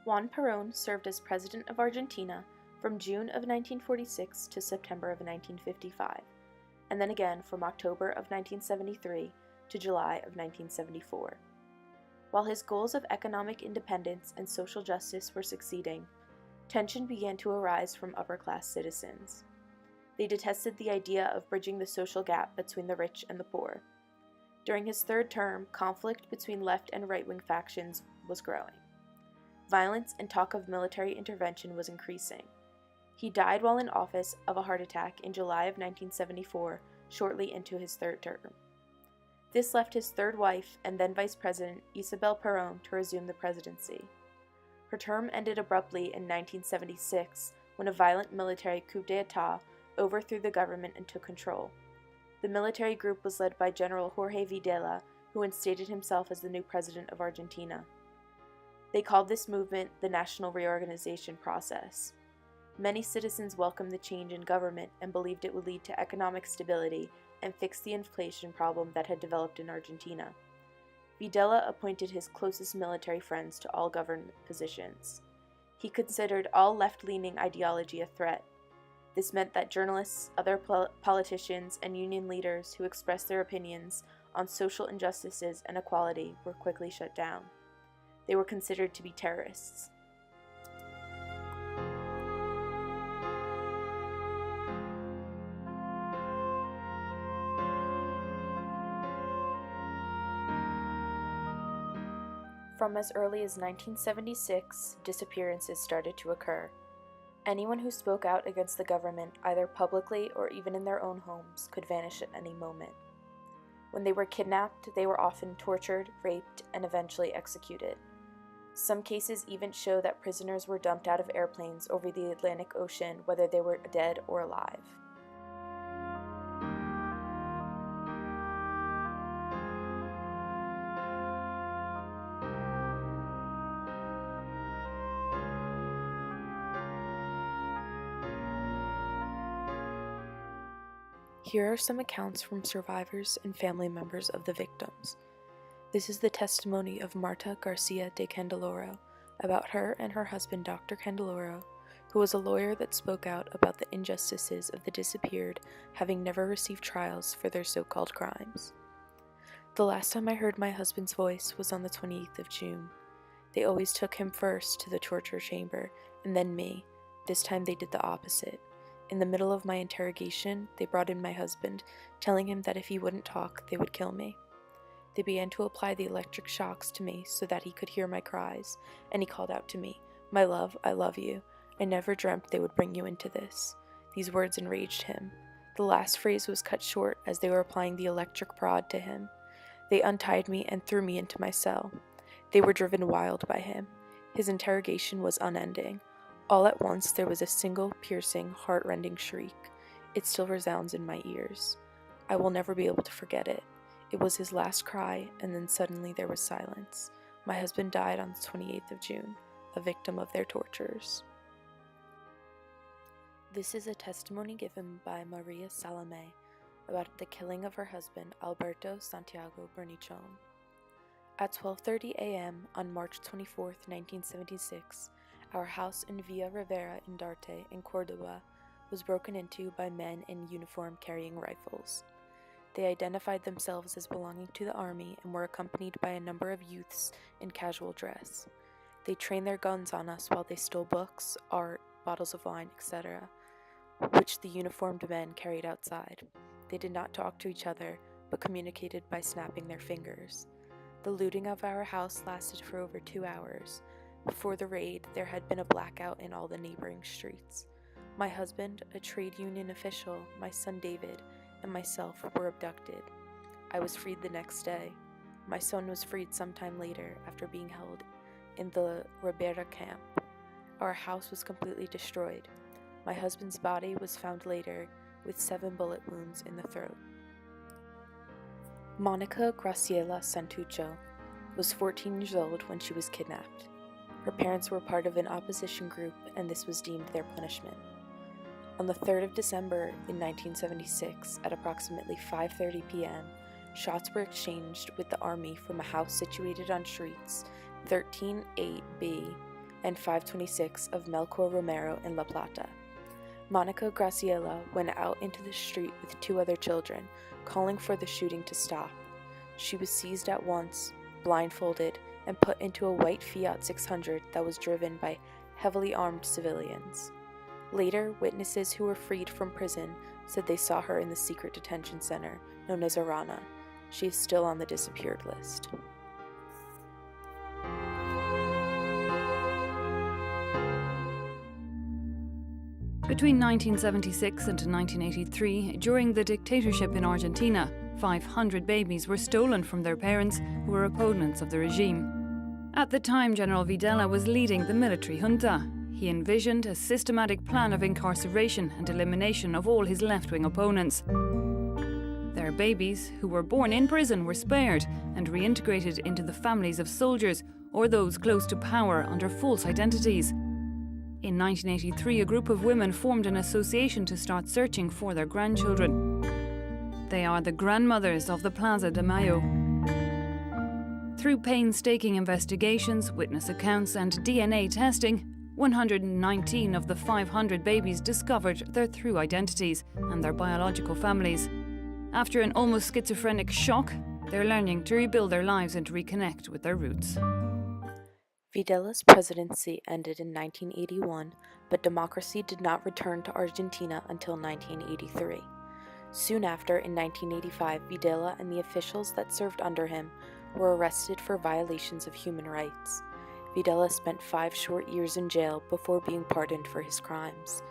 Juan Perón served as President of Argentina from June of 1946 to September of 1955, and then again from October of 1973 to July of 1974. While his goals of economic independence and social justice were succeeding, tension began to arise from upper-class citizens. They detested the idea of bridging the social gap between the rich and the poor. During his third term, conflict between left and right-wing factions was growing. Violence and talk of military intervention was increasing. He died while in office of a heart attack in July of 1974, shortly into his third term. This left his third wife and then Vice President Isabel Perón to resume the presidency. Her term ended abruptly in 1976 when a violent military coup d'état overthrew the government and took control. The military group was led by General Jorge Videla, who instated himself as the new president of Argentina. They called this movement the National Reorganization Process. Many citizens welcomed the change in government and believed it would lead to economic stability and fix the inflation problem that had developed in Argentina. Videla appointed his closest military friends to all government positions. He considered all left-leaning ideology a threat. This meant that journalists, other politicians, and union leaders who expressed their opinions on social injustices and equality were quickly shut down. They were considered to be terrorists. From as early as 1976, disappearances started to occur. Anyone who spoke out against the government, either publicly or even in their own homes, could vanish at any moment. When they were kidnapped, they were often tortured, raped, and eventually executed. Some cases even show that prisoners were dumped out of airplanes over the Atlantic Ocean, whether they were dead or alive. Here are some accounts from survivors and family members of the victims. This is the testimony of Marta Garcia de Candeloro about her and her husband Dr. Candeloro, who was a lawyer that spoke out about the injustices of the disappeared having never received trials for their so-called crimes. The last time I heard my husband's voice was on the 28th of June. They always took him first to the torture chamber, and then me. This time they did the opposite. In the middle of my interrogation, they brought in my husband, telling him that if he wouldn't talk, they would kill me. They began to apply the electric shocks to me so that he could hear my cries, and he called out to me, "My love, I love you. I never dreamt they would bring you into this." These words enraged him. The last phrase was cut short as they were applying the electric prod to him. They untied me and threw me into my cell. They were driven wild by him. His interrogation was unending. All at once there was a single, piercing, heart-rending shriek. It still resounds in my ears. I will never be able to forget it. It was his last cry, and then suddenly there was silence. My husband died on the 28th of June, a victim of their tortures. This is a testimony given by Maria Salome about the killing of her husband, Alberto Santiago Bernichon. At 12:30 a.m. on March 24, 1976, our house in Villa Rivera in Darte, in Cordoba, was broken into by men in uniform carrying rifles. They identified themselves as belonging to the army and were accompanied by a number of youths in casual dress. They trained their guns on us while they stole books, art, bottles of wine, etc., which the uniformed men carried outside. They did not talk to each other, but communicated by snapping their fingers. The looting of our house lasted for over 2 hours. Before the raid, there had been a blackout in all the neighboring streets. My husband, a trade union official, my son David, and myself were abducted. I was freed the next day. My son was freed sometime later after being held in the Ribera camp. Our house was completely destroyed. My husband's body was found later with 7 bullet wounds in the throat. Monica Graciela Santucho was 14 years old when she was kidnapped. Her parents were part of an opposition group, and this was deemed their punishment. On the 3rd of December in 1976, at approximately 5:30 p.m., shots were exchanged with the army from a house situated on streets 13-8B and 526 of Melchor Romero in La Plata. Monica Graciela went out into the street with 2 other children, calling for the shooting to stop. She was seized at once, blindfolded, and put into a white Fiat 600 that was driven by heavily armed civilians. Later, witnesses who were freed from prison said they saw her in the secret detention center known as Arana. She is still on the disappeared list. Between 1976 and 1983, during the dictatorship in Argentina, 500 babies were stolen from their parents who were opponents of the regime. At the time, General Videla was leading the military junta. He envisioned a systematic plan of incarceration and elimination of all his left-wing opponents. Their babies, who were born in prison, were spared and reintegrated into the families of soldiers or those close to power under false identities. In 1983, a group of women formed an association to start searching for their grandchildren. They are the grandmothers of the Plaza de Mayo. Through painstaking investigations, witness accounts, and DNA testing, 119 of the 500 babies discovered their true identities and their biological families. After an almost schizophrenic shock, they're learning to rebuild their lives and reconnect with their roots. Videla's presidency ended in 1981, but democracy did not return to Argentina until 1983. Soon after, in 1985, Videla and the officials that served under him were arrested for violations of human rights. Videla spent 5 short years in jail before being pardoned for his crimes.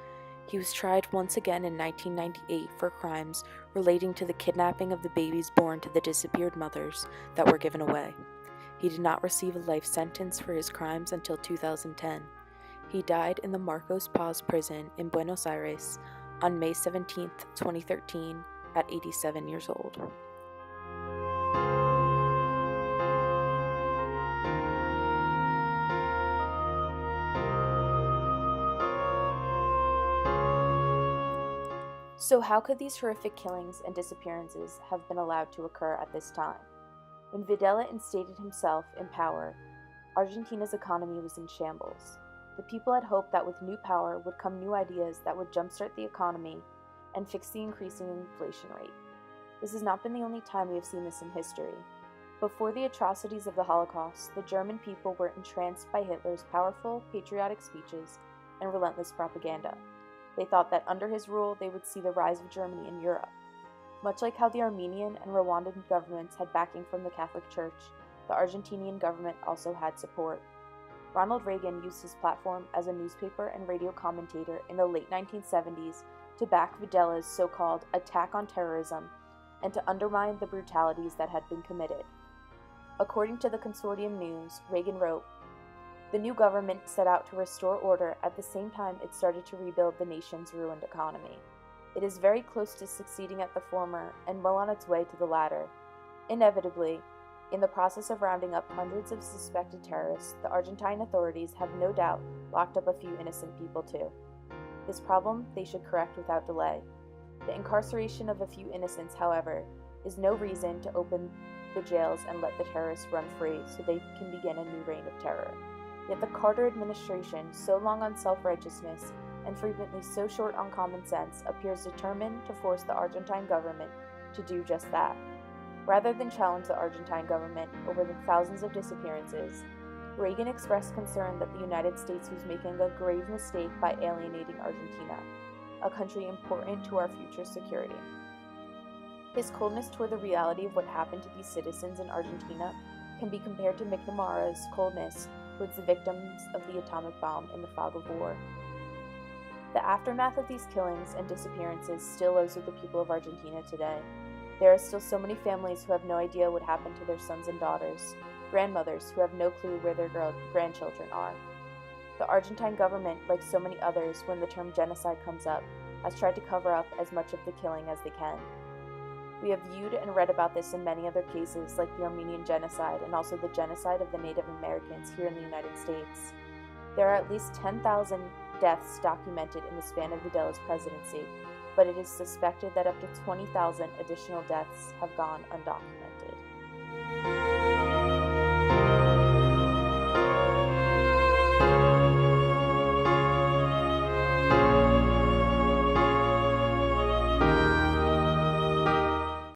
He was tried once again in 1998 for crimes relating to the kidnapping of the babies born to the disappeared mothers that were given away. He did not receive a life sentence for his crimes until 2010. He died in the Marcos Paz prison in Buenos Aires on May 17, 2013, at 87 years old. So how could these horrific killings and disappearances have been allowed to occur at this time? When Videla instated himself in power, Argentina's economy was in shambles. The people had hoped that with new power would come new ideas that would jumpstart the economy and fix the increasing inflation rate. This has not been the only time we have seen this in history. Before the atrocities of the Holocaust, the German people were entranced by Hitler's powerful, patriotic speeches and relentless propaganda. They thought that under his rule they would see the rise of Germany in Europe. Much like how the Armenian and Rwandan governments had backing from the Catholic Church, the Argentinian government also had support. Ronald Reagan used his platform as a newspaper and radio commentator in the late 1970s to back Videla's so-called attack on terrorism and to undermine the brutalities that had been committed. According to the Consortium News, Reagan wrote, "The new government set out to restore order at the same time it started to rebuild the nation's ruined economy. It is very close to succeeding at the former and well on its way to the latter. Inevitably, in the process of rounding up hundreds of suspected terrorists, the Argentine authorities have no doubt locked up a few innocent people too. This problem they should correct without delay. The incarceration of a few innocents, however, is no reason to open the jails and let the terrorists run free so they can begin a new reign of terror. Yet the Carter administration, so long on self-righteousness and frequently so short on common sense, appears determined to force the Argentine government to do just that. Rather than challenge the Argentine government over the thousands of disappearances, Reagan expressed concern that the United States was making a grave mistake by alienating Argentina, a country important to our future security. His coldness toward the reality of what happened to these citizens in Argentina can be compared to McNamara's coldness towards the victims of the atomic bomb in the fog of war. The aftermath of these killings and disappearances still lives with the people of Argentina today. There are still so many families who have no idea what happened to their sons and daughters, grandmothers who have no clue where their grandchildren are. The Argentine government, like so many others when the term genocide comes up, has tried to cover up as much of the killing as they can. We have viewed and read about this in many other cases like the Armenian genocide and also the genocide of the Native Americans here in the United States. There are at least 10,000 deaths documented in the span of Videla's presidency, but it is suspected that up to 20,000 additional deaths have gone undocumented.